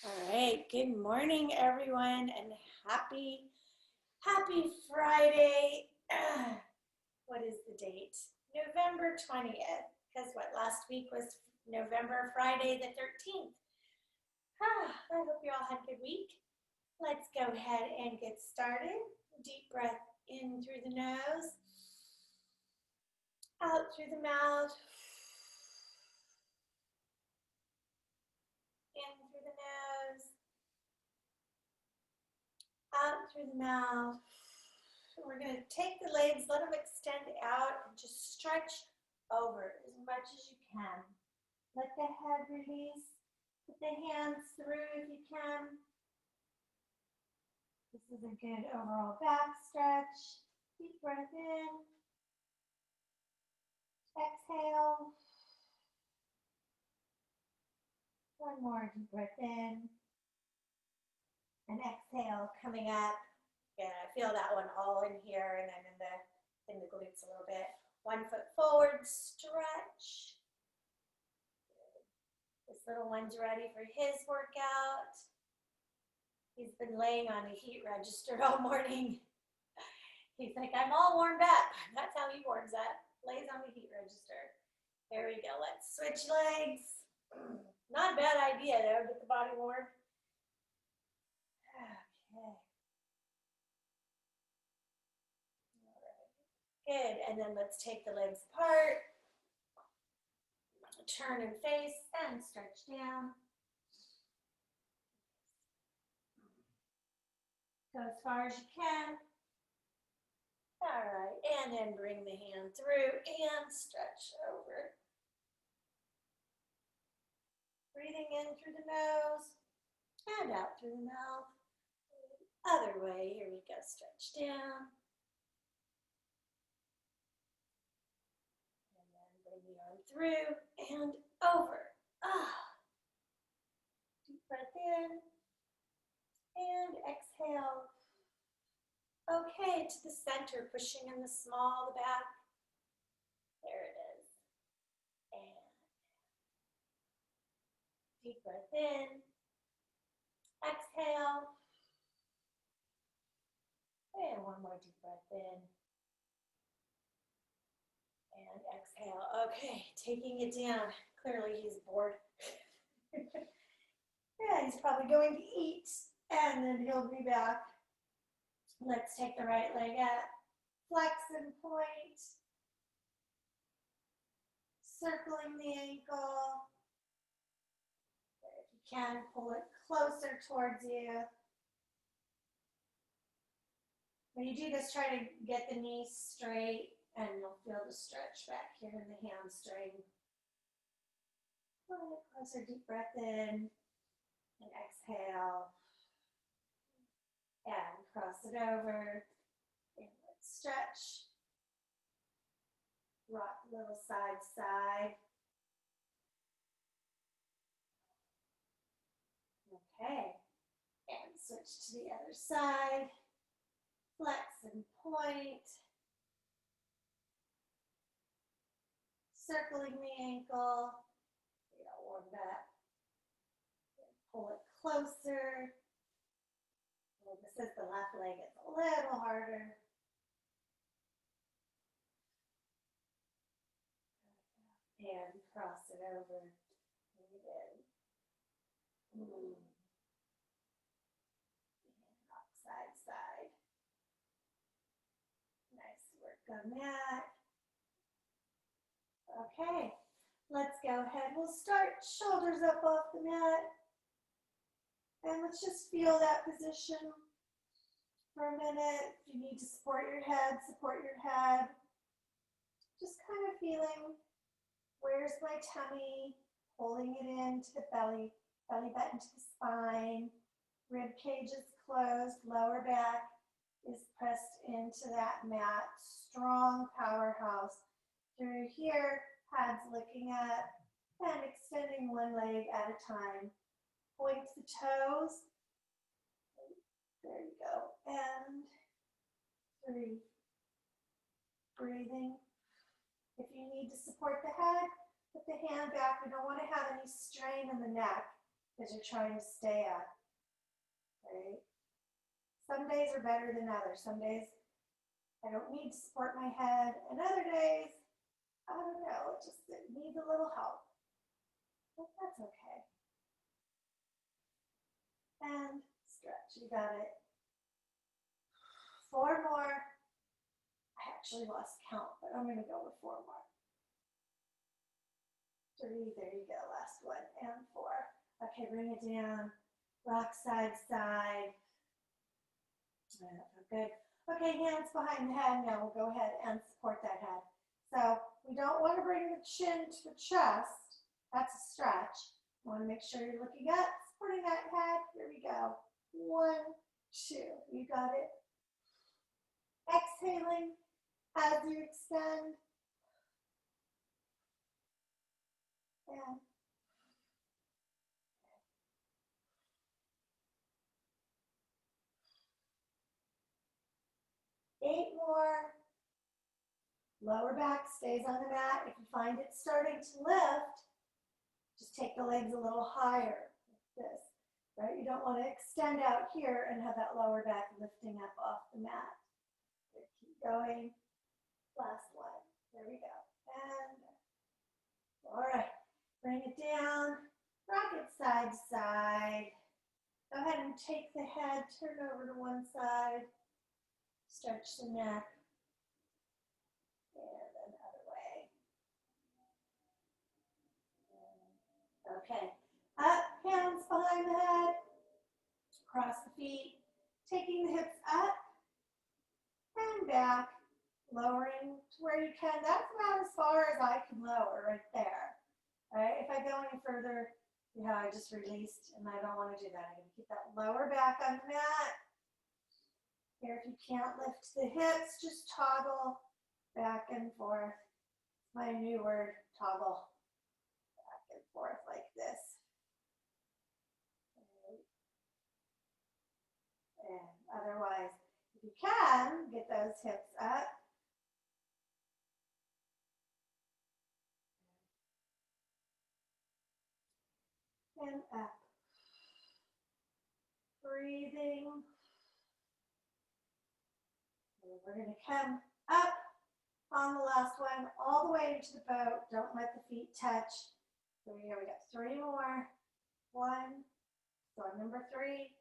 All right, good morning, everyone, and happy Friday. What is the date? November 20th, because last week was November Friday the 13th. I hope you all had a good week. Let's go ahead and get started. Deep breath in through the nose, out through the mouth, in through the nose, out through the mouth. We're going to take the legs, let them extend out, and just stretch over as much as you can. Let the head release. Put the hands through if you can. This is a good overall back stretch. Deep breath in. Exhale. One more deep breath in. And exhale, coming up. Yeah, I feel that one all in here, and I'm in the glutes a little bit. 1 foot forward, stretch. This little one's ready for his workout. He's been laying on the heat register all morning. He's like, I'm all warmed up. That's how he warms up. Lays on the heat register. There we go. Let's switch legs. Not a bad idea, though. Get the body warm. Okay. All right. Good. And then let's take the legs apart. Turn and face and stretch down. Go as far as you can. All right, and then bring the hand through and stretch over. Breathing in through the nose and out through the mouth. Other way, here we go, stretch down. And then bring the arm through and over. Deep breath in and exhale. Okay, to the center, pushing in the small, the back. There it is. And deep breath in. Exhale. And one more deep breath in. And exhale. Okay, taking it down. Clearly he's bored. Yeah, he's probably going to eat, and then he'll be back. Let's take the right leg up. Flex and point. Circling the ankle. If you can, pull it closer towards you. When you do this, try to get the knees straight, and you'll feel the stretch back here in the hamstring. Pull it closer, deep breath in, and exhale. And cross it over, and let's stretch. Rock a little side to side. Okay, and switch to the other side. Flex and point. Circling the ankle. Get all warmed up. Pull it closer. Well, this is the left leg. It's a little harder. And cross it over. Breathe in. And rock side to side. Nice work on that. Okay, let's go ahead. We'll start shoulders up off the mat. And let's just feel that position for a minute. If you need to support your head, support your head. Just kind of feeling, where's my tummy? Pulling it into the belly button to the spine. Rib cage is closed, lower back is pressed into that mat. Strong powerhouse. Through here, pads looking up and extending one leg at a time. Point the toes. There you go. And 3. Breathing. If you need to support the head, put the hand back. We don't want to have any strain in the neck. because you're trying to stay up, right? Some days are better than others. Some days I don't need to support my head, and other days, I don't know, it just needs a little help. But that's okay. And stretch, you got it. 4 more. I actually lost count, but I'm gonna go with 4 more. 3, there you go, last one, and 4. Okay, bring it down, rock side, side. Good. Okay, hands behind the head. Now we'll go ahead and support that head. So we don't want to bring the chin to the chest. That's a stretch. You want to make sure you're looking up, supporting that head. Here we go. 1, 2. You got it. Exhaling as you extend. And 8 more. Lower back stays on the mat. If you find it starting to lift, just take the legs a little higher, like this, right? You don't want to extend out here and have that lower back lifting up off the mat. Good. Keep going. Last one. There we go. And all right, bring it down. Rock it side to side. Go ahead and take the head, turn over to one side. Stretch the neck. And another way. Okay. Up, hands behind the head. Cross the feet. Taking the hips up and back. Lowering to where you can. That's about as far as I can lower right there. All right. If I go any further, you know, I just released and I don't want to do that. I'm going to keep that lower back on the mat. Here, if you can't lift the hips, just toggle back and forth. My new word, toggle back and forth like this. And otherwise, if you can, get those hips up. And up. Breathing. And we're going to come up on the last one, all the way to the boat. Don't let the feet touch. So here we got 3 more. 1. So number 3,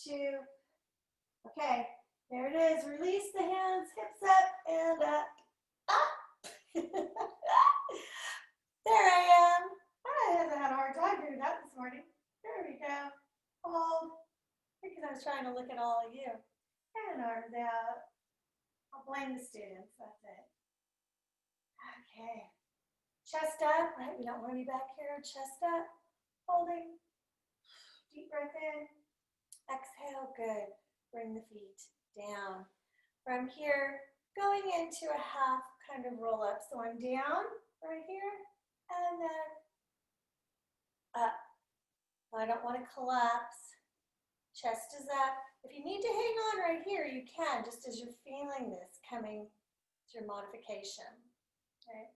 2. Okay, there it is. Release the hands, hips up and up. Up. There I am. I had a hard time doing that this morning. There we go. Hold. Because I was trying to look at all of you. And arms out. I'll blame the students. That's it. Okay. Chest up, right? We don't want to be back here. Chest up. Holding. Deep breath in. Exhale. Good. Bring the feet down. From here, going into a half kind of roll up. So I'm down right here and then up. I don't want to collapse. Chest is up. If you need to hang on right here, you can, just as you're feeling this coming to your modification. Okay?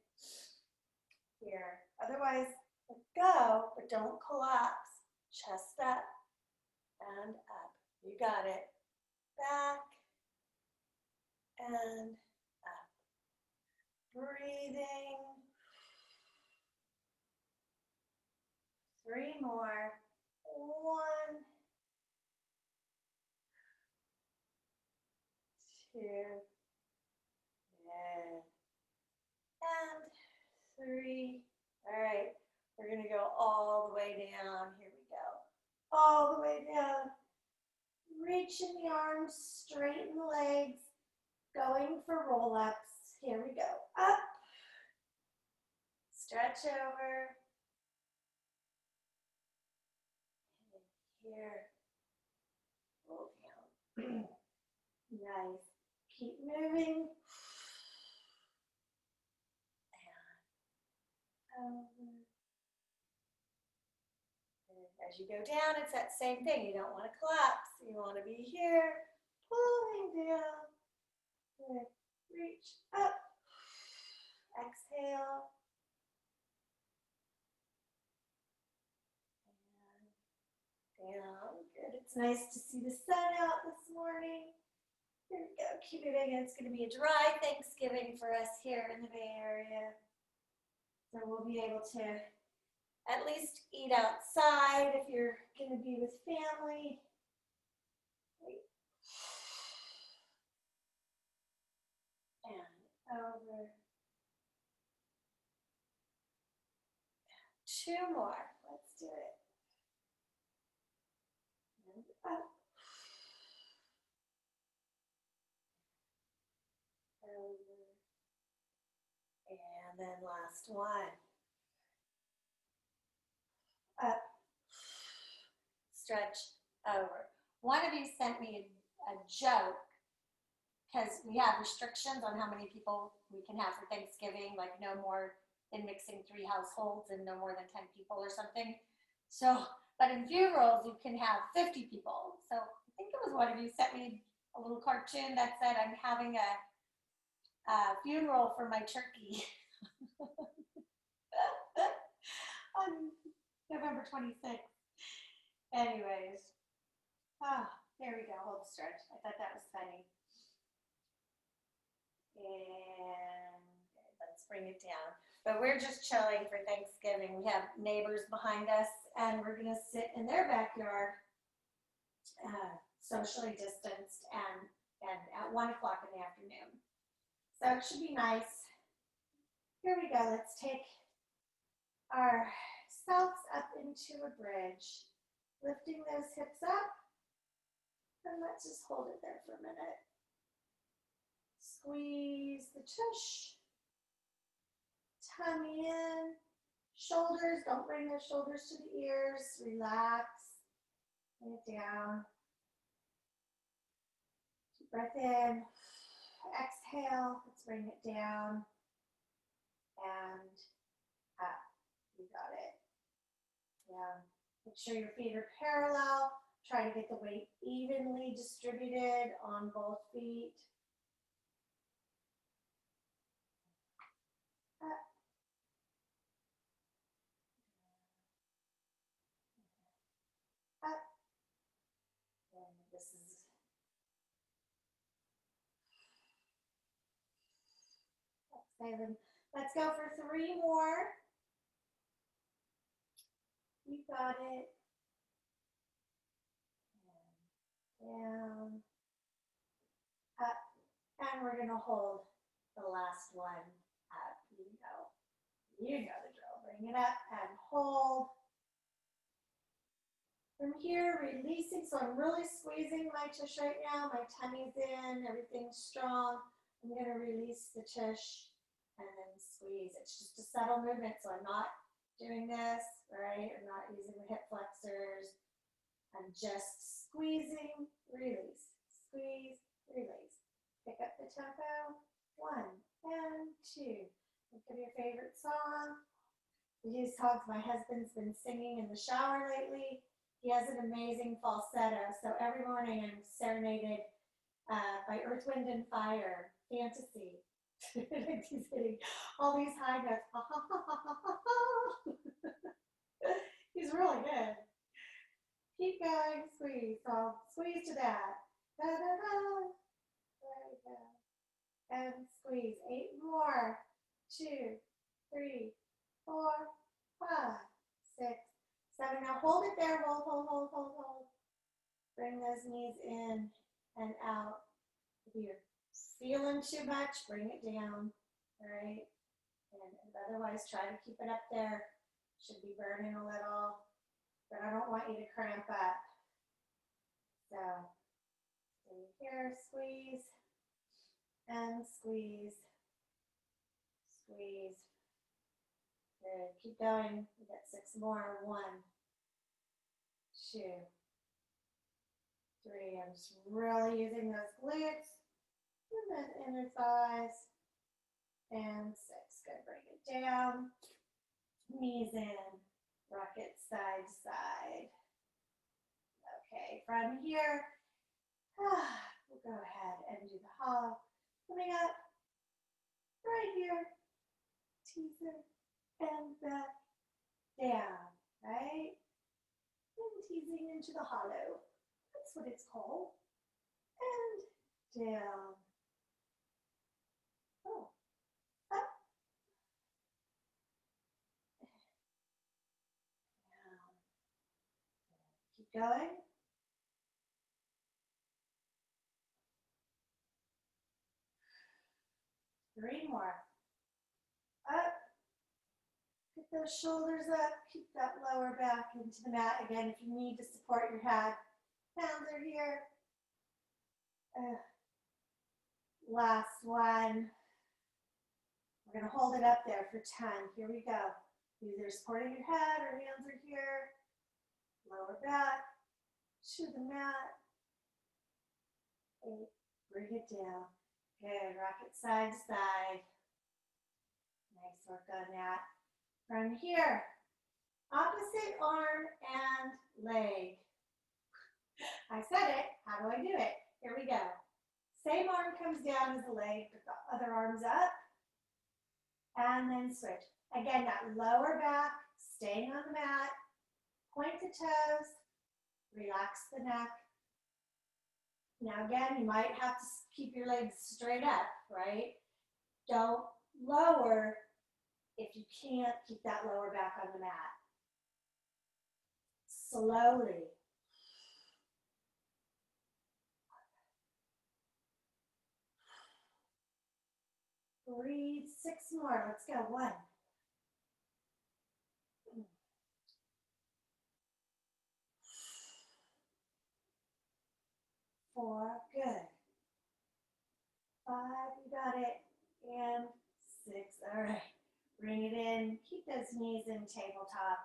Here. Otherwise, let go, but don't collapse. Chest up and up. You got it. Back and up. Breathing. 3 more. 1. 2. Good. And 3. All right. We're going to go all the way down. Here we go. All the way down. Reaching the arms, straighten the legs. Going for roll-ups. Here we go. Up. Stretch over. And here. Roll down. Nice. Keep moving. And over. And as you go down, it's that same thing. You don't want to collapse. You want to be here, pulling down. Good. Reach up. Exhale. nice to see the sun out this morning. Here we go, keep it in. It's going to be a dry Thanksgiving for us here in the Bay Area. So we'll be able to at least eat outside if you're going to be with family. And over. 2 more. Let's do it. And up. Over. And then last one. Up. Stretch over. One of you sent me a joke because we have restrictions on how many people we can have for Thanksgiving, like no more than mixing 3 households and no more than 10 people or something. So, but in funerals, you can have 50 people. So I think it was one of you sent me a little cartoon that said, I'm having a funeral for my turkey on November 26th. Anyways, there we go, hold stretch. I thought that was funny. And let's bring it down. But we're just chilling for Thanksgiving. We have neighbors behind us, and we're going to sit in their backyard, socially distanced, and at 1 o'clock in the afternoon. So it should be nice. Here we go. Let's take ourselves up into a bridge, lifting those hips up, and let's just hold it there for a minute. Squeeze the tush, tummy in, shoulders, don't bring the shoulders to the ears, relax, bring it down. Deep breath in, exhale, let's bring it down, and up, you got it. Yeah, make sure your feet are parallel, try to get the weight evenly distributed on both feet. Up. And this is exhaling. Let's go for 3 more. You got it. And down, up, and we're gonna hold the last one up. You know the drill. Bring it up and hold. From here, releasing, so I'm really squeezing my tush right now. My tummy's in, everything's strong. I'm gonna release the tush and then squeeze. It's just a subtle movement, so I'm not doing this, right? I'm not using the hip flexors. I'm just squeezing, release, squeeze, release. Pick up the tempo. 1 and 2. Think of your favorite song. These songs my husband's been singing in the shower lately. He has an amazing falsetto, so every morning I'm serenaded by Earth, Wind, and Fire, Fantasy. He's hitting all these high notes. He's really good. Keep going, squeeze. So squeeze to that. Da, da, da. There we go. And squeeze. 8 more. 2, 3, 4, 5, 6, 7. Now hold it there. Hold, hold, hold, hold, hold. Bring those knees in and out. If you're feeling too much, bring it down. All right. And otherwise, try to keep it up there. Should be burning a little, but I don't want you to cramp up. So stay here, squeeze, and squeeze, squeeze. Good. Keep going. We got 6 more. 1, 2, 3. I'm just really using those glutes and then inner thighs. And 6. Good. Bring it down. Knees in. Rock it side to side. Okay. From here, we'll go ahead and do the hollow. Coming up right here. Teaser. And back down, right? And teasing into the hollow. That's what it's called. And down. Oh, up. Down. Keep going. Three more. Up. Get those shoulders up. Keep that lower back into the mat. Again, if you need to support your head, hands are here. Last one. We're going to hold it up there for 10. Here we go. Either supporting your head or hands are here. Lower back to the mat. 8. Bring it down. Good. Rock it side to side. Nice work on that. From here, opposite arm and leg. I said it. How do I do it? Here we go. Same arm comes down as the leg, but the other arm's up. And then switch. Again, that lower back, staying on the mat. Point the toes. Relax the neck. Now again, you might have to keep your legs straight up, right? Don't lower if you can't keep that lower back on the mat. Slowly. Breathe. 6 more. Let's go. 1. 4. Good. 5. You got it. And 6. All right. Bring it in. Keep those knees in tabletop.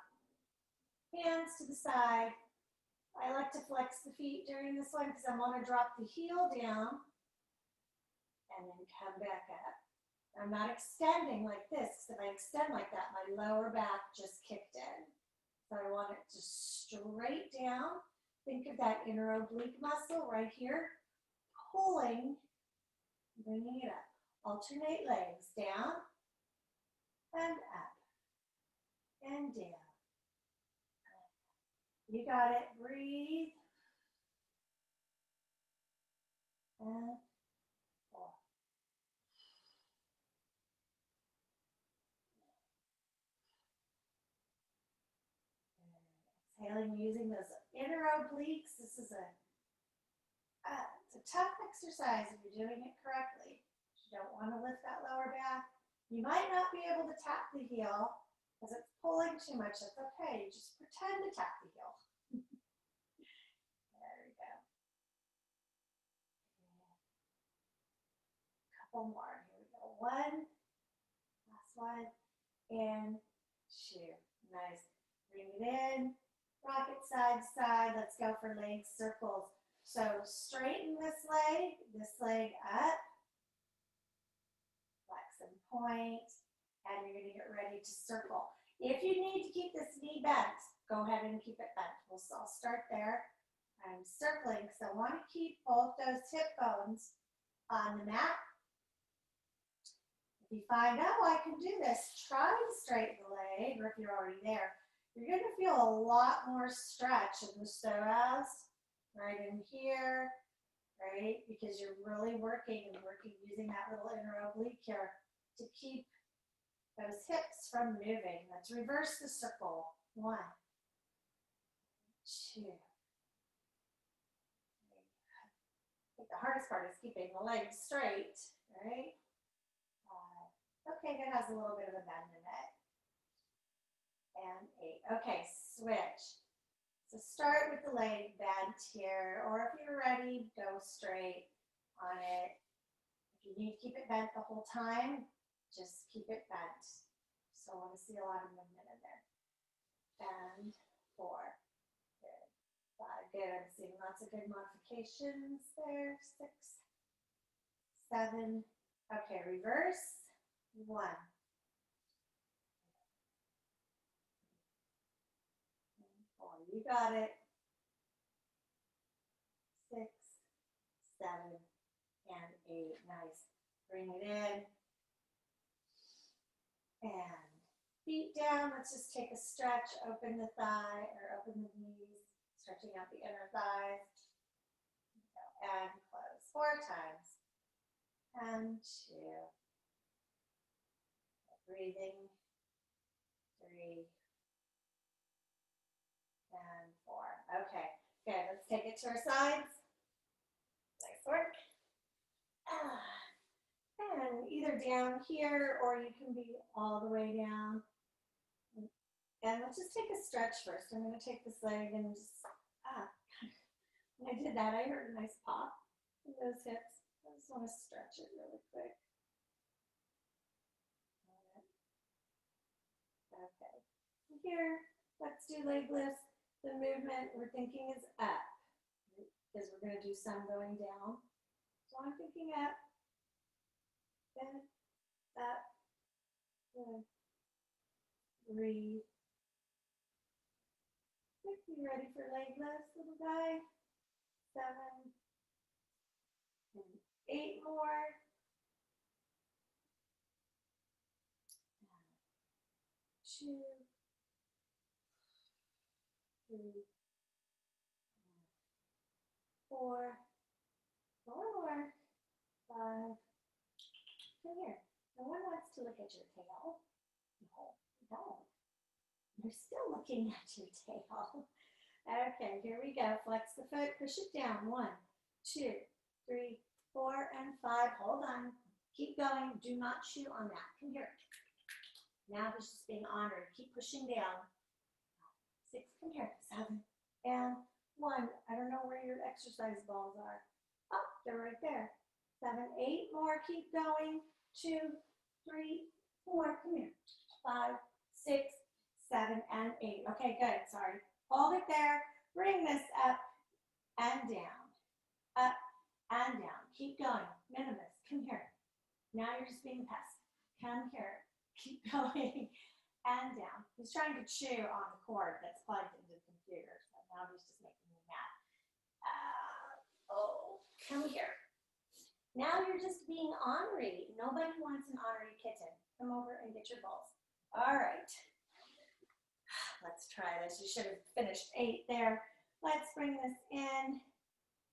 Hands to the side. I like to flex the feet during this one because I want to drop the heel down and then come back up. I'm not extending like this, because if I extend like that, my lower back just kicked in. So I want it to straight down. Think of that inner oblique muscle right here, pulling, bringing it up. Alternate legs, down and up and down. You got it. Breathe. And 4. Exhaling, using those inner obliques. This is it's a tough exercise if you're doing it correctly. You don't want to lift that lower back. You might not be able to tap the heel because it's pulling too much. That's okay. You just pretend to tap the heel. There we go. Couple more. Here we go. 1. Last one. And 2. Nice. Bring it in. Rock it side to side. Let's go for leg circles. So straighten this leg up. Flex and point. And you're going to get ready to circle. If you need to keep this knee bent, go ahead and keep it bent. I'll start there. I'm circling because I want to keep both those hip bones on the mat. If you find, oh, I can do this, try to straighten the leg, or if you're already there, you're going to feel a lot more stretch in the psoas, right in here, right? Because you're really working using that little inner oblique here to keep those hips from moving. Let's reverse the circle. 1, 2. I think the hardest part is keeping the legs straight, right? 5. Okay, that has a little bit of a bend in it. And 8. Okay, switch. So start with the leg bent here, or if you're ready, go straight on it. If you need to keep it bent the whole time, just keep it bent. So I want to see a lot of movement in there. And 4. Good. 5. Good. I'm seeing lots of good modifications there. 6. 7. Okay, reverse. 1. You got it. 6, 7, and 8. Nice. Bring it in. And feet down. Let's just take a stretch. Open the thigh or open the knees. Stretching out the inner thighs. and close. 4 times. And 2. Breathing. 3. And 4. Okay, good. Let's take it to our sides. Nice work. And either down here or you can be all the way down. And let's just take a stretch first. I'm going to take this leg and just, when I did that, I heard a nice pop in those hips. I just want to stretch it really quick. Okay. Here, let's do leg lifts. The movement we're thinking is up because we're going to do some going down. So I'm thinking up, then up, good. Breathe. You ready for leg lifts, little guy? 7 and 8 more. 2, 3, 4. 4 more. 5. Come here. No one wants to look at your tail. No, don't. You're still looking at your tail. Okay, here we go. Flex the foot, push it down. 1, 2, 3, 4, and 5. Hold on. Keep going. Do not chew on that. Come here. Now this is being honored. Keep pushing down. 6, come here. 7, and 1. I don't know where your exercise balls are. Oh, they're right there. 7, 8 more. Keep going. 2, 3, 4. Come here. 5, 6, 7, and 8. Okay, good. Sorry. Hold it there. Bring this up and down. Up and down. Keep going. Minimus. Come here. Now you're just being pest. Come here. Keep going. And down. He's trying to chew on the cord that's plugged into the computer. So now he's just making me mad. Come here. Now you're just being ornery. Nobody wants an ornery kitten. Come over and get your balls. All right. Let's try this. You should have finished 8 there. Let's bring this in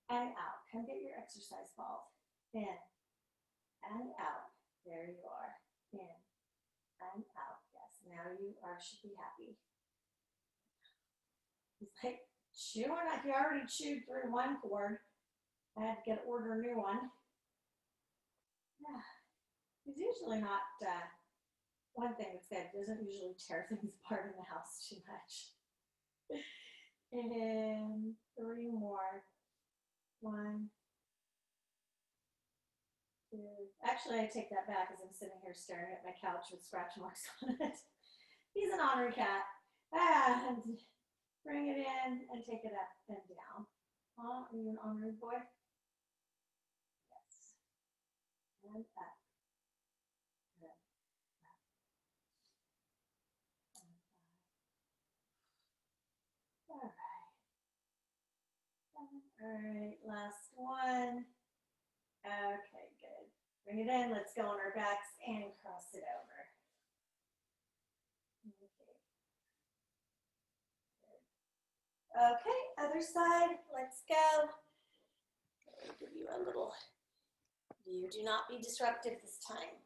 and out. Come get your exercise balls. In and out. There you are. In and out. Yes, now you should be happy. He's like, chew on it. He already chewed through one cord. I had to order a new one. He's usually not, one thing that's good, he doesn't usually tear things apart in the house too much. And 3 more. 1, 2. Actually, I take that back as I'm sitting here staring at my couch with scratch marks on it. He's an ornery cat. And bring it in and take it up and down. Are you an ornery boy? Yes. And up. Good. Up. All right, last one. Okay, good. Bring it in. Let's go on our backs and cross it over. Okay, other side. Let's go. I'll give you a little. You do not be disruptive this time.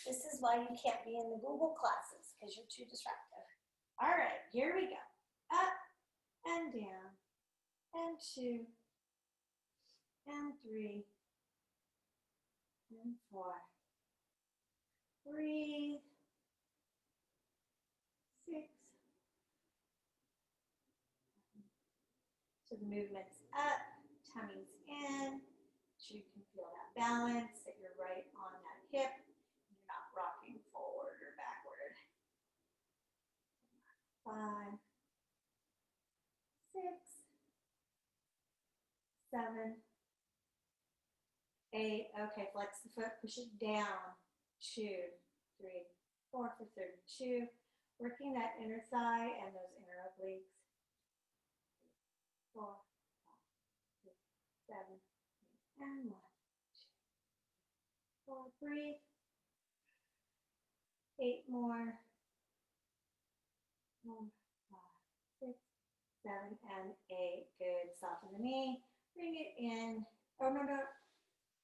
This is why you can't be in the Google classes, because you're too disruptive. All right, here we go. Up and down. And 2. And 3. And 4. Breathe. 6. So the movement's up, tummy's in, so you can feel that balance, that you're right on that hip, and you're not rocking forward or backward. 5, 6, 7, 8. Okay, flex the foot, push it down. 2, 3, 4 for 32. Working that inner thigh and those inner obliques. 4, 5, 6, 7, 8, and 1, 2, 4. Breathe. 8 more. 4, 5, 6, 7, and 8. Good. Soften the knee. Bring it in. Oh, no, no.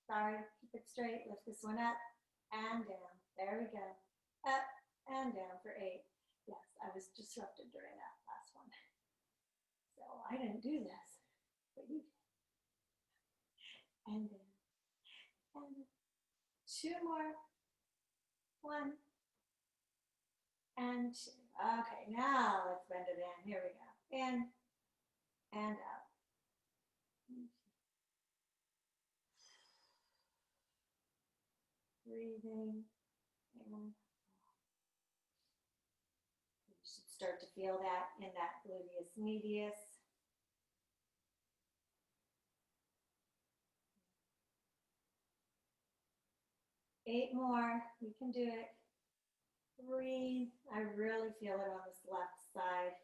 Sorry. Keep it straight. Lift this one up and down. There we go. Up and down for 8. Yes, I was disrupted during that last one. So I didn't do this, but you did. And then, and 2 more. 1 and 2. Okay, now let's bend it in. Here we go. In and out. Breathing in. You should start to feel that in that gluteus medius. Eight more. We can do it. Breathe. I really feel it on this left side.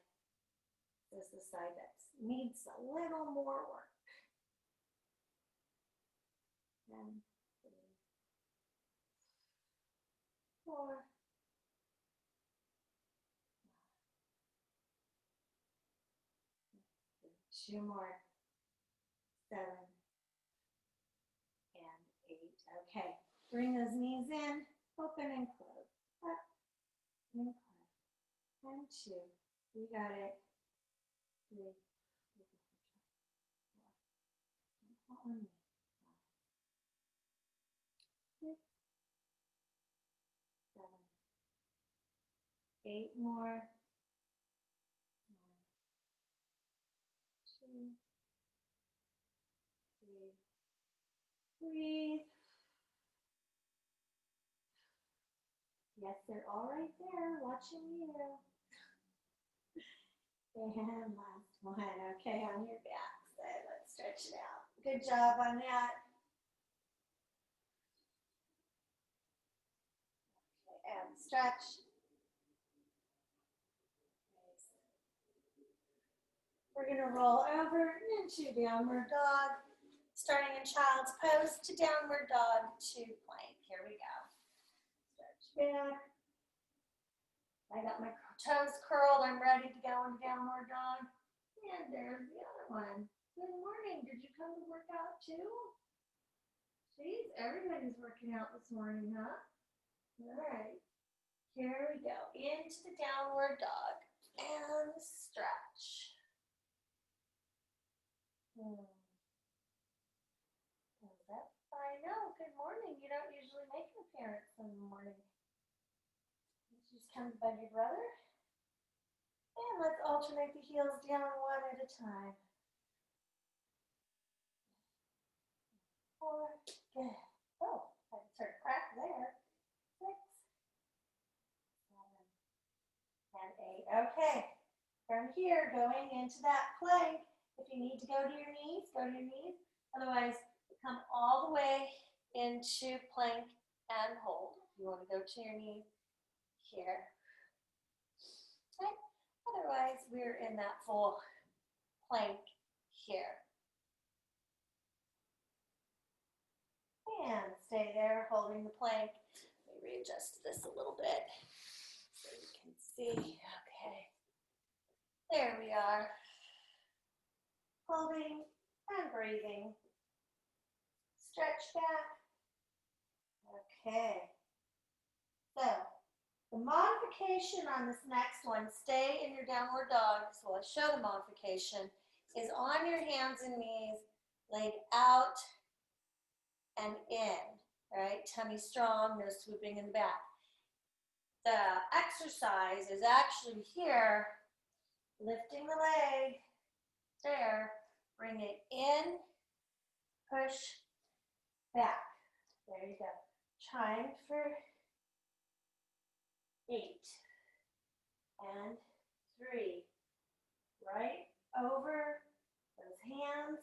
This is the side that needs a little more work. And 3, 4, 2 more. 7 and 8. Okay. Bring those knees in. Open and close. Up and close. And 2. You got it. 3, 4, 6, 7, 8 more. 1, 2, 3. Breathe. Yes, they're all right there watching you. And last one. Okay, on your back side. Let's stretch it out. Good job on that. Okay, and stretch. We're going to roll over into downward dog. Starting in child's pose to downward dog to plank. Here we go. Stretch back. I got my toes curled. I'm ready to go into downward dog. And there's the other one. Good morning. Did you come to work out too? Geez, everybody's working out this morning, huh? All right. Here we go. Into the downward dog. And stretch. I know. Good morning. You don't usually make an appearance in the morning. You just come to bug your brother. And let's alternate the heels down one at a time. 4, good. Oh, I heard a crack there. 6, 7, and 8. Okay. From here, going into that plank. If you need to go to your knees, go to your knees. Otherwise, come all the way into plank and hold. You want to go to your knees here. Okay. Otherwise, we're in that full plank here. And stay there holding the plank. Let me readjust this a little bit so you can see. Okay. There we are. Holding and breathing. Stretch back. Okay. So, the modification on this next one, stay in your downward dog, so I'll show the modification, is on your hands and knees, laid out and in, right? Tummy strong, no swooping in the back. The exercise is actually here, lifting the leg, there, bring it in, push, back. There you go. Trying for 8 and 3. Right over those hands.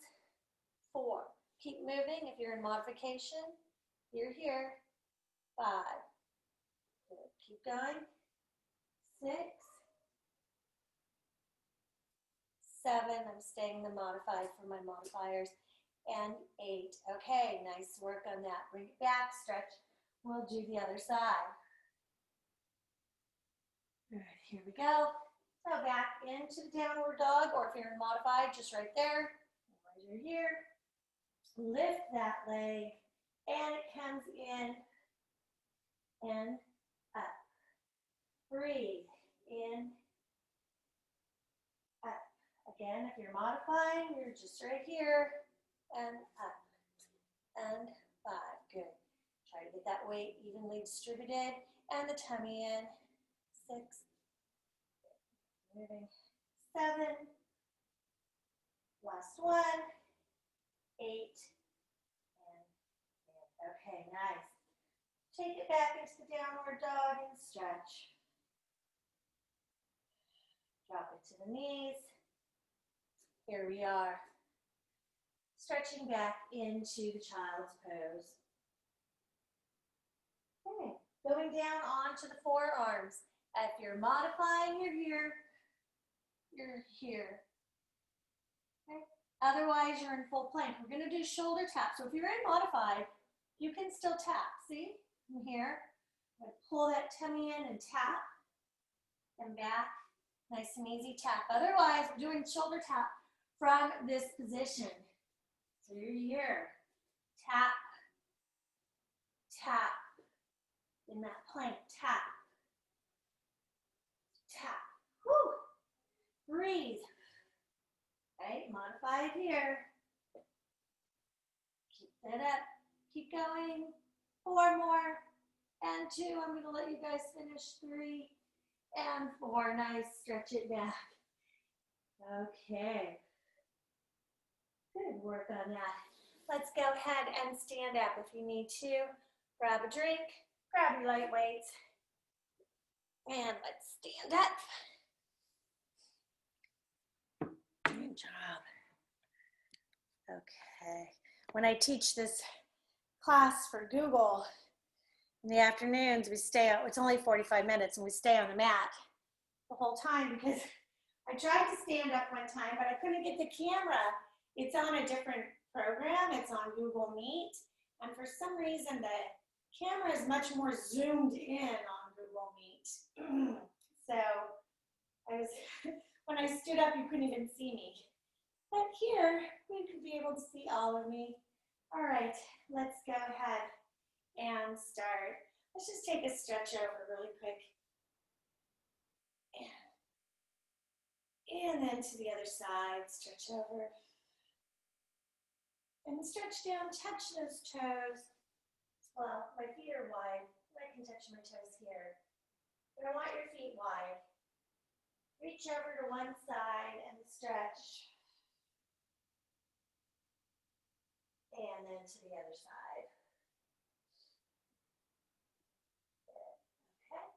4. Keep moving if you're in modification. You're here. 5. Good. Keep going. 6. 7. I'm staying the modified for my modifiers. And 8. Okay, nice work on that. Bring it back, stretch. We'll do the other side. All right, here we go. So back into the downward dog, or if you're in modified, just right there. Otherwise you're here. Lift that leg, and it comes in and up. Breathe, in, up. Again, if you're modifying, you're just right here, and up, and 5. Good. Try to get that weight evenly distributed, and the tummy in. 6, moving. 7, last one. 8, and okay, nice. Take it back into the downward dog and stretch. Drop it to the knees. Here we are. Stretching back into the child's pose. Okay, going down onto the forearms. If you're modifying, you're here. You're here. Okay. Otherwise, you're in full plank. We're going to do shoulder tap. So if you're in modified, you can still tap. See? From here. I'm going to pull that tummy in and tap. And back. Nice and easy tap. Otherwise, we're doing shoulder tap from this position. So you're here. Tap. Tap. In that plank. Tap. Tap. Woo. Breathe. Right, modify it here. Keep that up. Keep going. 4 more. And 2. I'm going to let you guys finish. 3 and 4. Nice. Stretch it back. Okay. Good work on that. Let's go ahead and stand up if you need to. Grab a drink. Grab your light weights. And let's stand up. Good job. Okay. When I teach this class for Google in the afternoons, we stay out. It's only 45 minutes, and we stay on the mat the whole time because I tried to stand up one time, but I couldn't get the camera. It's on a different program. It's on Google Meet, and for some reason the camera is much more zoomed in on Google Meet. So I was when I stood up, you couldn't even see me. But here, we could be able to see all of me. All right, let's go ahead and start. Let's just take a stretch over really quick. And then to the other side, stretch over. And stretch down, touch those toes. Well, my feet are wide. I can touch my toes here. But I want your feet wide. Reach over to one side and stretch. And then to the other side. Okay.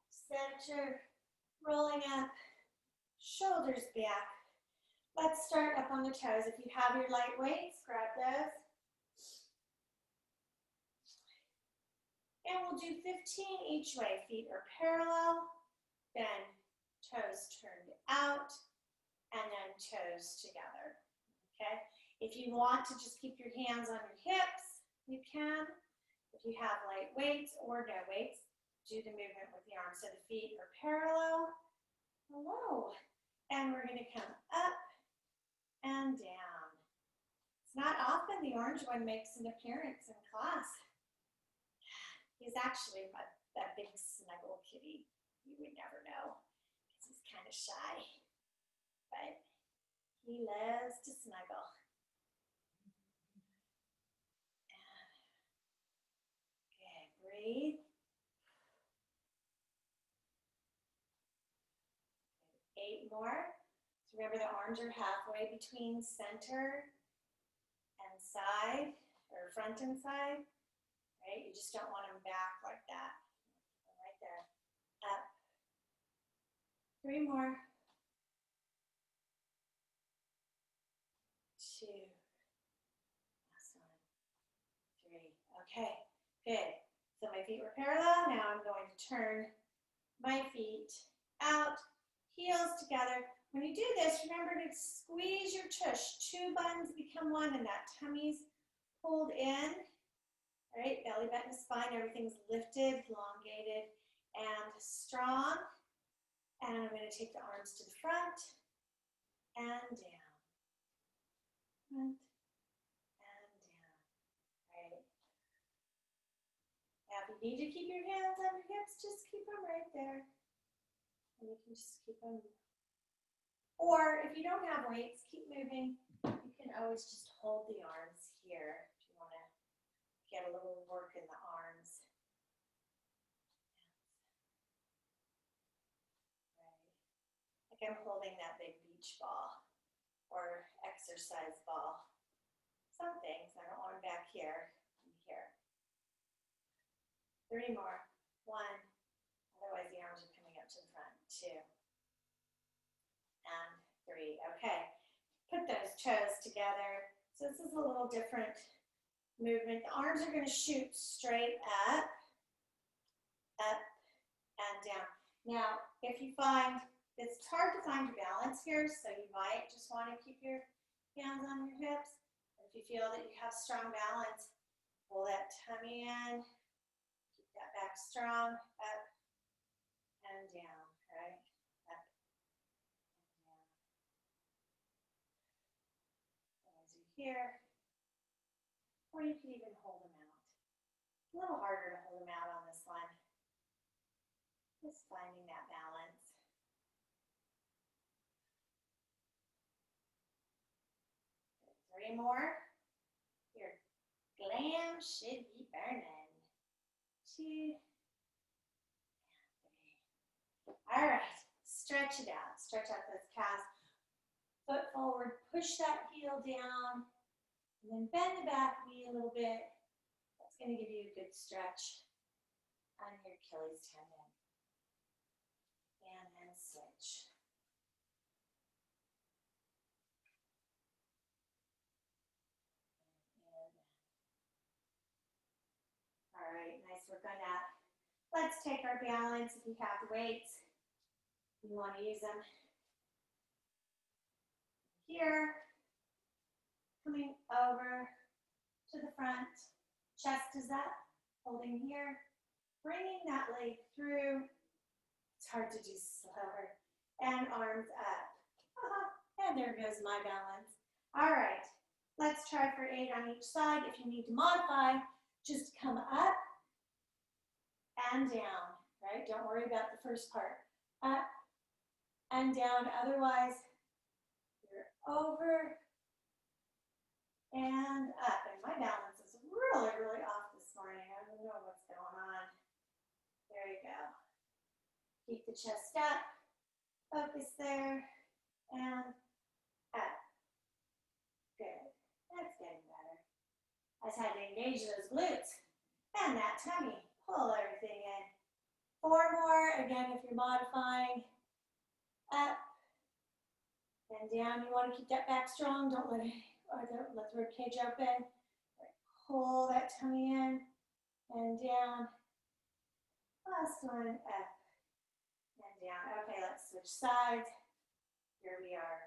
Center, rolling up, shoulders back. Let's start up on the toes. If you have your light weights, grab those. And we'll do 15 each way. Feet are parallel, then toes turned out, and then toes together. Okay? If you want to just keep your hands on your hips, you can. If you have light weights or no weights, do the movement with the arms. So the feet are parallel. Hello. And we're going to come up and down. It's not often the orange one makes an appearance in class. He's actually that big snuggle kitty. You would never know because he's kind of shy. But he loves to snuggle. Okay, breathe. 8 more. So remember the arms are halfway between center and side, or front and side, right? You just don't want them back like that. Right there. Up. 3 more. 2. Last one. 3. Okay, good. So my feet were parallel. Now I'm going to turn my feet out, heels together. When you do this, remember to squeeze your tush. 2 buns become 1, and that tummy's pulled in. All right, belly button, spine, everything's lifted, elongated, and strong. And I'm going to take the arms to the front and down. Front If you need to keep your hands on your hips, just keep them right there. And you can just keep them. Or if you don't have weights, keep moving. You can always just hold the arms here if you want to get a little work in the arms. Right. Like I'm holding that big beach ball or exercise ball. Some things, I don't want them back here and here. 3 more. 1. Otherwise the arms are coming up to the front. 2. And 3. Okay. Put those toes together. So this is a little different movement. The arms are going to shoot straight up, and down. Now, if you find it's hard to find your balance here, so you might just want to keep your hands on your hips. If you feel that you have strong balance, pull that tummy in, keep that back strong, up and down, right? Up and down. As you here, or you can even hold them out. A little harder to hold them out on this one. Just finding that balance. Good. 3 more. Your glam should be burning. 2 and 3. All right, stretch it out. Stretch out those calves. Foot forward, push that heel down, and then bend the back knee a little bit. That's going to give you a good stretch on your Achilles tendon. And then switch. All right, nice work on that. Let's take our balance. If you have the weights, you want to use them. Here, coming over to the front, chest is up, holding here, bringing that leg through. It's hard to do slower. And arms up. And there goes my balance. All right, let's try for 8 on each side. If you need to modify, just come up and down, right? Don't worry about the first part. Up and down. Otherwise, you're over and up. And my balance is really, really off this morning. I don't know what's going on. There you go. Keep the chest up. Focus there. And up. Good. That's getting better. I just had to engage those glutes and that tummy. Pull everything in. 4 more. Again, if you're modifying. Up and down. You want to keep that back strong. Don't let the rib cage open. Pull that tummy in and down. Last one. Up and down. Okay, let's switch sides. Here we are.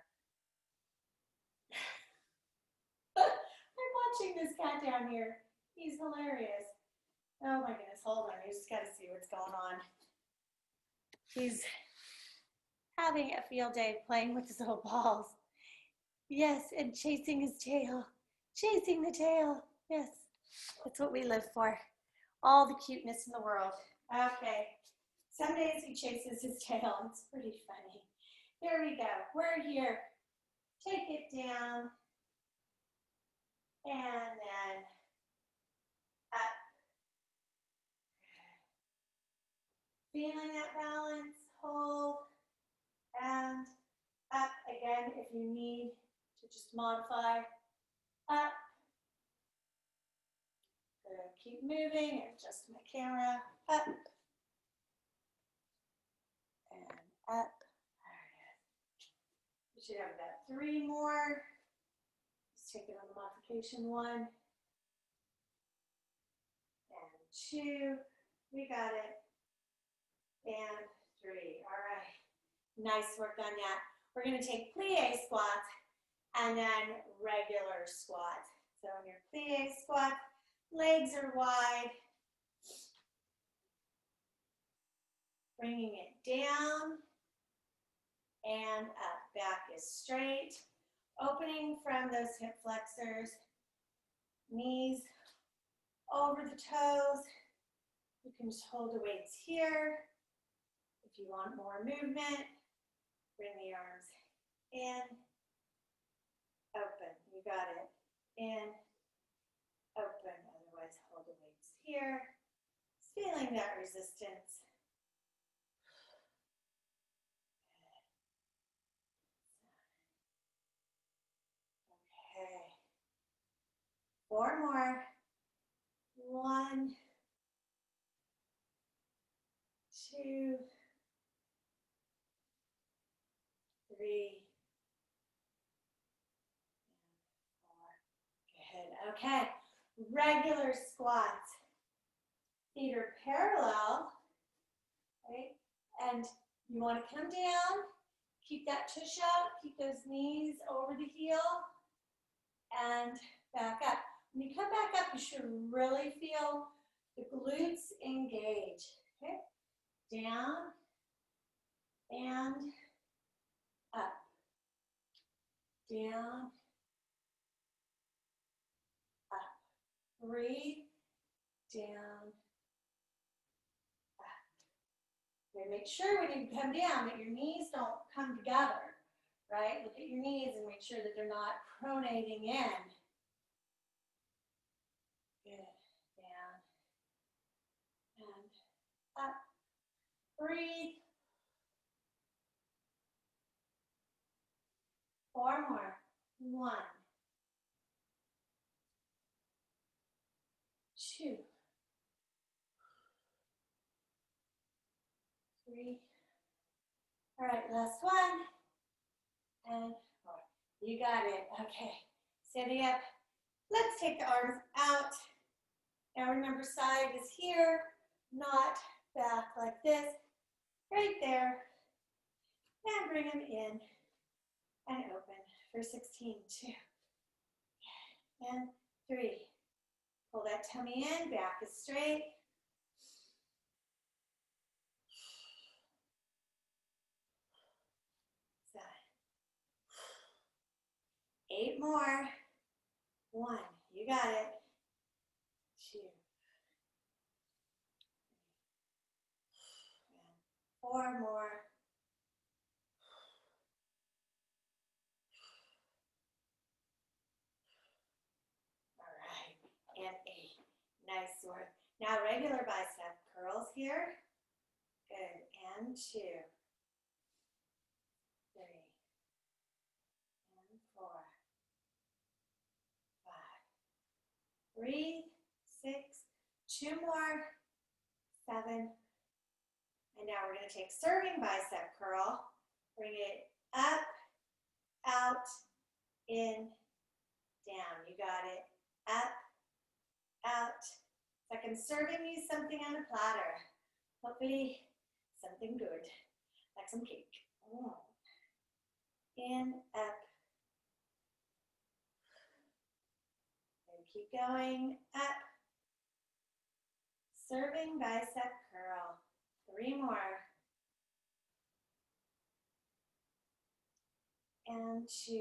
I'm watching this cat down here. He's hilarious. Oh my goodness, hold on. You just got to see what's going on. He's having a field day playing with his little balls. Yes, and chasing his tail. Chasing the tail. Yes, that's what we live for. All the cuteness in the world. Okay. Some days he chases his tail. It's pretty funny. There we go. We're here. Take it down. And then up. Feeling that balance. Hold. And up again if you need to just modify. Up. Good. Keep moving. Adjust my camera. Up. And up. You should have about 3 more. Let's take it on the modification. 1 and 2. We got it. And 3. All right. Nice work on that. We're going to take plie squat and then regular squat. So in your plie squat, legs are wide. Bringing it down and up. Back is straight. Opening from those hip flexors. Knees over the toes. You can just hold the weights here. If you want more movement, bring the arms in, open. You got it. In, open. Otherwise, hold the weights here. Just feeling that resistance. Okay. 4 more. 1, 2, 3, and 4. Good. Okay. Regular squats. Feet are parallel, right? And you want to come down, keep that tush out, keep those knees over the heel, and back up. When you come back up, you should really feel the glutes engage, okay? Down and up. Down, up. Breathe, down, up. Okay, make sure when you come down that your knees don't come together, right? Look at your knees and make sure that they're not pronating in. Good. Down and up. Breathe. 4 more. 1, 2, 3. All right, last one. And 4. You got it. Okay. Steady up. Let's take the arms out. Now remember, side is here, not back like this. Right there. And bring them in and open for 16. 2. And 3. Pull that tummy in, back is straight. 7. 8 more. 1. You got it. 2. And 4 more. All right. And 8. Nice work. Now regular bicep curls here. Good. And 2. 3. And 4. 5. Breathe. 6. 2 more. 7. And now we're going to take serving bicep curl. Bring it up, out, in, down. You got it. Up, out. It's like I'm serving you something on a platter. Hopefully something good, like some cake. In, up. And keep going. Up. Serving bicep curl. 3 more. And 2.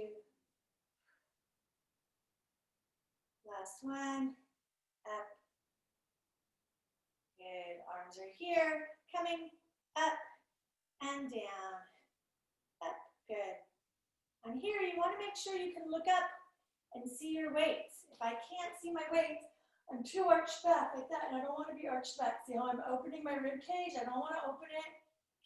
Last one. Up. Good. Arms are here. Coming up and down. Up. Good. On here, you want to make sure you can look up and see your weights. If I can't see my weights, I'm too arched back like that, and I don't want to be arched back. See how I'm opening my rib cage? I don't want to open it.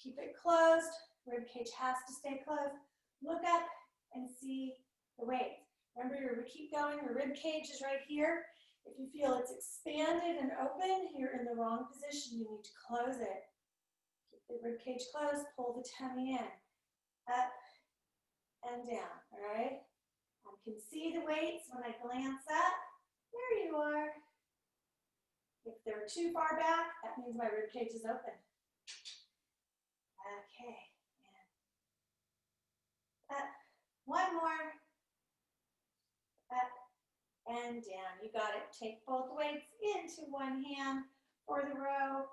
Keep it closed. Rib cage has to stay closed. Look up and see the weights. Remember, keep going. Your rib cage is right here. If you feel it's expanded and open, you're in the wrong position. You need to close it. Keep the rib cage closed. Pull the tummy in. Up and down. All right? I can see the weights when I glance up. There you are. If they're too far back, that means my rib cage is open. Okay. And up. 1 more. Up and down. You got it. Take both weights into one hand for the row.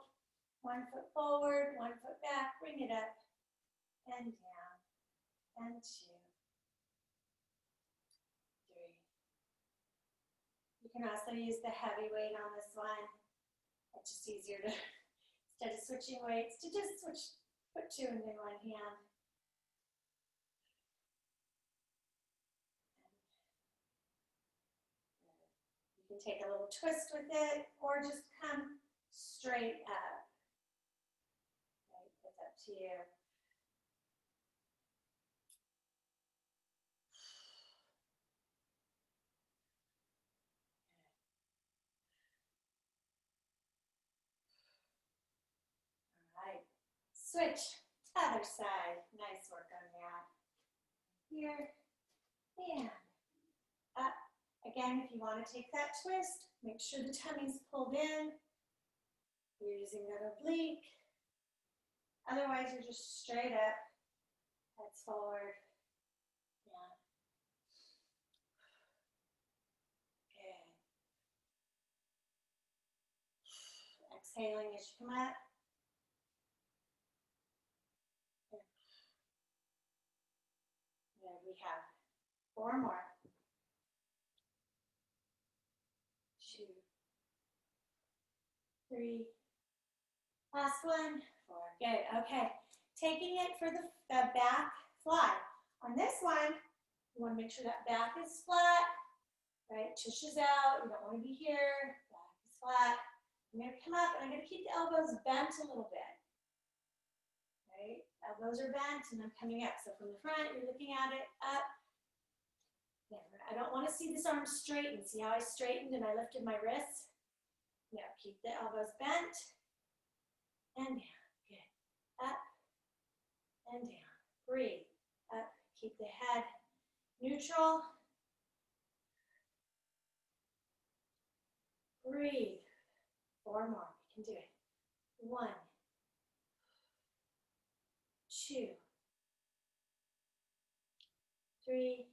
1 foot forward, 1 foot back. Bring it up and down. And 2. 3. You can also use the heavy weight on this one. It's just easier to instead of switching weights, to just put two in one hand. You can take a little twist with it or just come straight up. Okay, it's up to you. All right, switch to the other side. Nice work on that. Here and up. Again, if you want to take that twist, make sure the tummy's pulled in. You're using that oblique. Otherwise, you're just straight up, heads forward. Yeah. Good. Exhaling as you come up. There we have 4 more. 2, 3. Last one. 4. Good. Okay. Taking it for the back fly. On this one, you want to make sure that back is flat, right? Tush is out. You don't want to be here. Back is flat. I'm going to come up and I'm going to keep the elbows bent a little bit. Right? Elbows are bent and I'm coming up. So from the front, you're looking at it up. There. I don't want to see this arm straighten. See how I straightened and I lifted my wrists? No, keep the elbows bent and down. Good. Up and down. Breathe. Up. Keep the head neutral. Breathe. 4 more. You can do it. 1, 2, 3.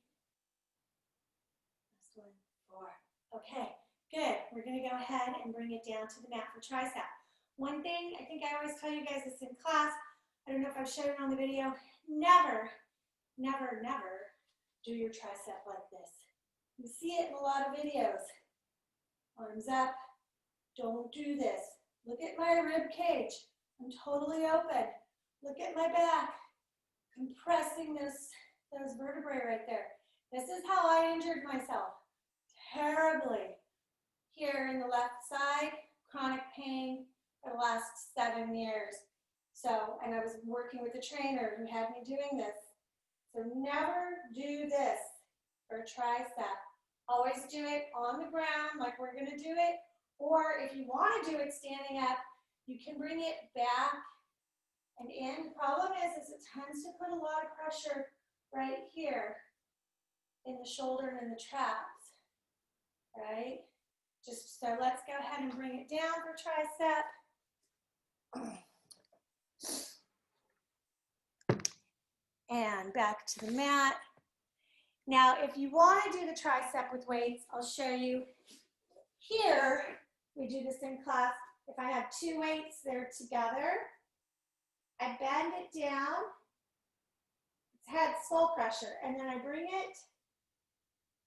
Last one. 4. Okay. Good. We're going to go ahead and bring it down to the mat for tricep. One thing, I think I always tell you guys this in class, I don't know if I've shown it on the video, never, never, never do your tricep like this. You see it in a lot of videos. Arms up. Don't do this. Look at my rib cage. I'm totally open. Look at my back. Compressing those vertebrae right there. This is how I injured myself. Terribly. Here in the left side, chronic pain for the last 7 years. So, and I was working with a trainer who had me doing this. So never do this for a tricep. Always do it on the ground like we're going to do it. Or if you want to do it standing up, you can bring it back and in. The problem is it tends to put a lot of pressure right here in the shoulder and in the traps, right? Just so let's go ahead and bring it down for tricep. And back to the mat. Now, if you want to do the tricep with weights, I'll show you here. We do this in class. If I have 2 weights, they're together. I bend it down. It's head skull pressure. And then I bring it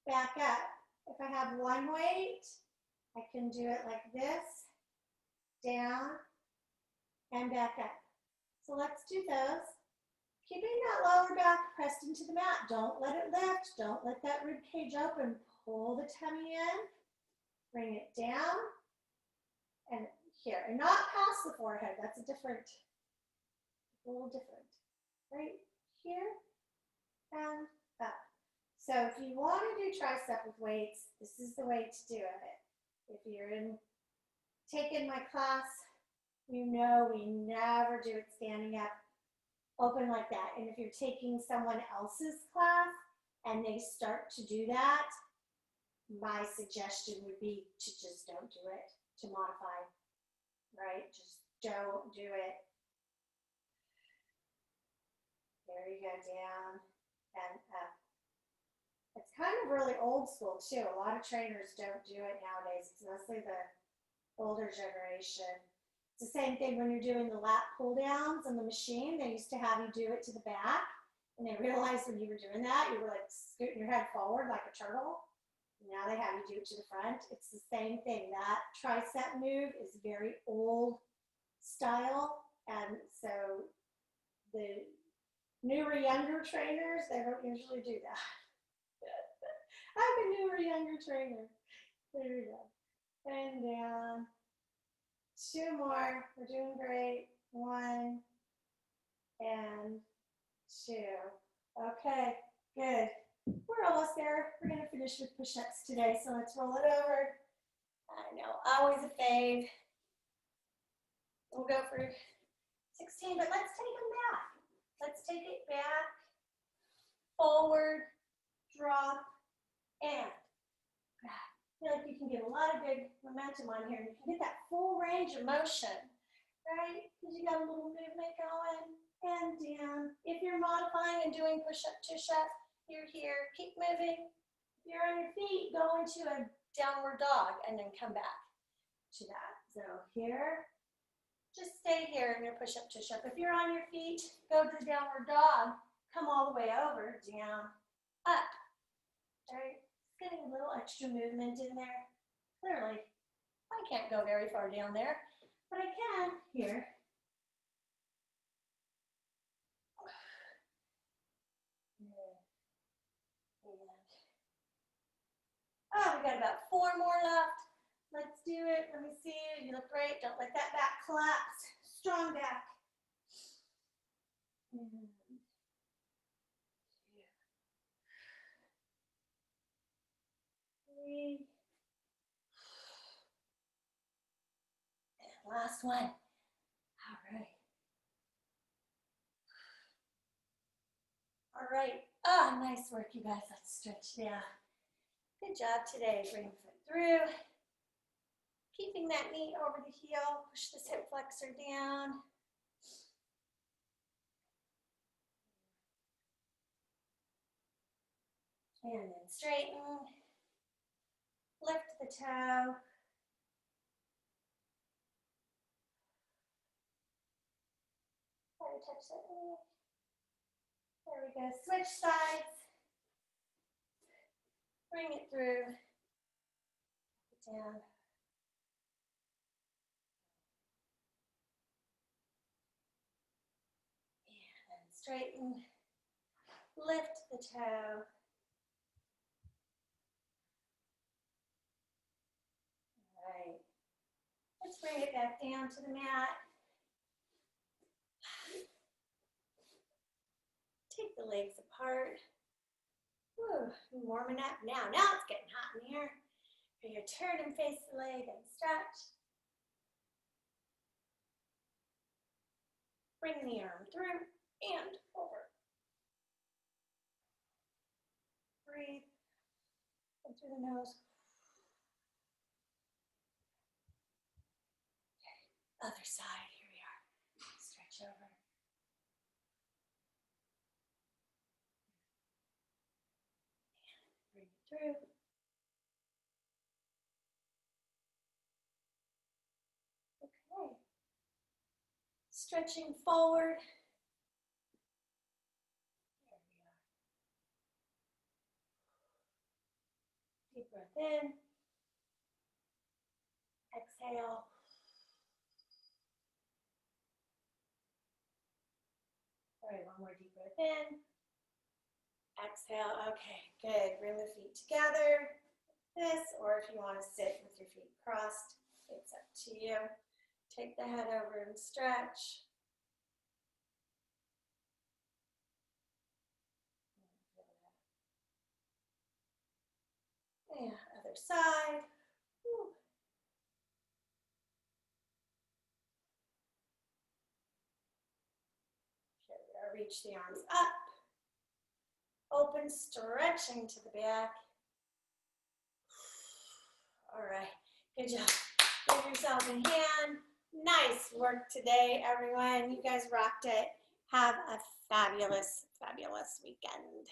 back up. If I have 1 weight, I can do it like this, down, and back up. So let's do those. Keeping that lower back pressed into the mat. Don't let it lift. Don't let that rib cage open. Pull the tummy in. Bring it down. And here. And not past the forehead. That's a little different. Right here and up. So if you want to do tricep with weights, this is the way to do it. If you're taking my class, you know we never do it standing up, open like that. And if you're taking someone else's class and they start to do that, my suggestion would be to just don't do it, to modify, right? Just don't do it. There you go, down and up. It's kind of really old school too. A lot of trainers don't do it nowadays. It's mostly the older generation. It's the same thing when you're doing the lat pull downs on the machine. They used to have you do it to the back, and they realized when you were doing that, you were like scooting your head forward like a turtle. Now they have you do it to the front. It's the same thing. That tricep move is very old style. And so the newer, younger trainers, they don't usually do that. I'm a newer, younger trainer. There we go. And down. 2 more. We're doing great. 1 and 2. Okay, good. We're almost there. We're going to finish with push-ups today, so let's roll it over. I know, always a fave. We'll go for 16, but let's take them back. Let's take it back, forward, drop, and back. I feel like you can get a lot of good momentum on here. You can get that full range of motion, right? Because you got a little movement going and down. If you're modifying and doing push-up, tush-up, you're here, keep moving. If you're on your feet, go into a downward dog and then come back to that. So here, just stay here in your push-up, tush-up. If you're on your feet, go to the downward dog, come all the way over, down, up. All right, getting a little extra movement in there. Clearly, I can't go very far down there, but I can here. Oh, we got about 4 more left. Let's do it. Let me see you. You look great. Don't let that back collapse. Strong back. 3. And last one. All right. All right. Oh, nice work, you guys. Let's stretch down. Good job today. Bring the foot through. Keeping that knee over the heel. Push this hip flexor down. And then straighten. Lift the toe. Try to touch that knee. There we go. Switch sides. Bring it through. Down. And straighten. Lift the toe. All right. Let's bring it back down to the mat. Take the legs apart. Woo, warming up now. Now it's getting hot in here. Bring your turn and face the leg and stretch. Bring the arm through and over. Breathe. In through the nose. Okay. Other side. Here we are. Stretch over. Bring it through. Okay. Stretching forward. There we are. Deep breath in. Exhale. All right, one more deep breath in. Exhale. Okay, good. Bring the feet together. This, or if you want to sit with your feet crossed, it's up to you. Take the head over and stretch. And other side. Woo. Here we are. Reach the arms up. Open, stretching to the back. All right, good job. Give yourself a hand. Nice work today, everyone. You guys rocked it. Have a fabulous, fabulous weekend.